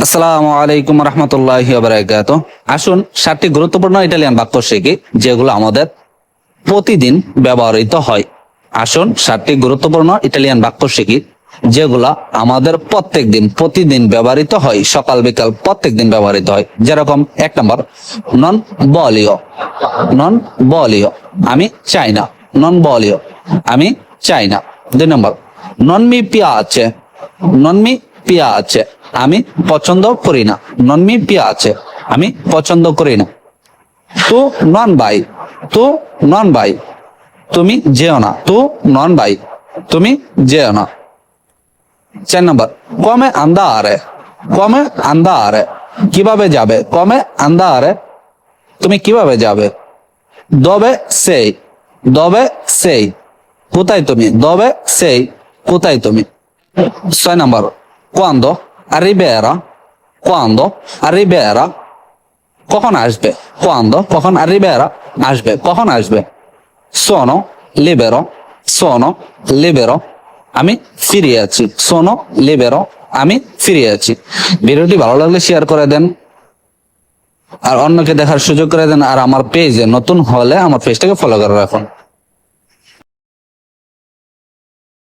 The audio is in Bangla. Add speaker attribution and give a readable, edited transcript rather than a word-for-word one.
Speaker 1: আসসালামু আলাইকুম রহমতুল্লাহি ওয়া বারাকাতুহু। আসুন 7টি গুরুত্বপূর্ণ ইটালিয়ান বাক্য শিখি যেগুলো আমাদের প্রতিদিন ব্যবহৃত হয়। আসুন 7টি গুরুত্বপূর্ণ ইটালিয়ান বাক্য শিখি যেগুলা আমাদের প্রতিদিন ব্যবহৃত হয়, সকাল বিকাল প্রত্যেকদিন ব্যবহৃত হয়। যেরকম 1 নম্বর, নন বলিও। নন বলিও, আমি চাই না। নন বলিও, আমি চাই না। 2 নম্বর, নন মি পিয়াচে। নন মি পিয়াচে, আমি পছন্দ করি না। নন মি পিয়াচে, আমি পছন্দ করি না। তু নন বাই। তু নন বাই, তুমি যেও না। তু নন বাই, তুমি যেও না। 4 নম্বর, কমে আন্দারে। কমে আন্দারে, কিভাবে যাবে। কমে আন্দারে, তুমি কিভাবে যাবে। দবে সেই। দবে সেই, কোথায় তুমি। দবে সেই, কোথায় তুমি। 6 নম্বর, quando arriverà। quando arriverà, কখন আসবে। quando, কখন arriverà, আসবে, কখন আসবে। sono libero। sono libero, আমি ফিরে আছি। sono libero, আমি ফিরে আছি। ভিডিওটি ভালো লাগলে শেয়ার করে দেন আর অন্যকে দেখার সুযোগ করে দেন। আর আমার পেজে নতুন হলে আমার পেজটাকে ফলো করে রাখুন।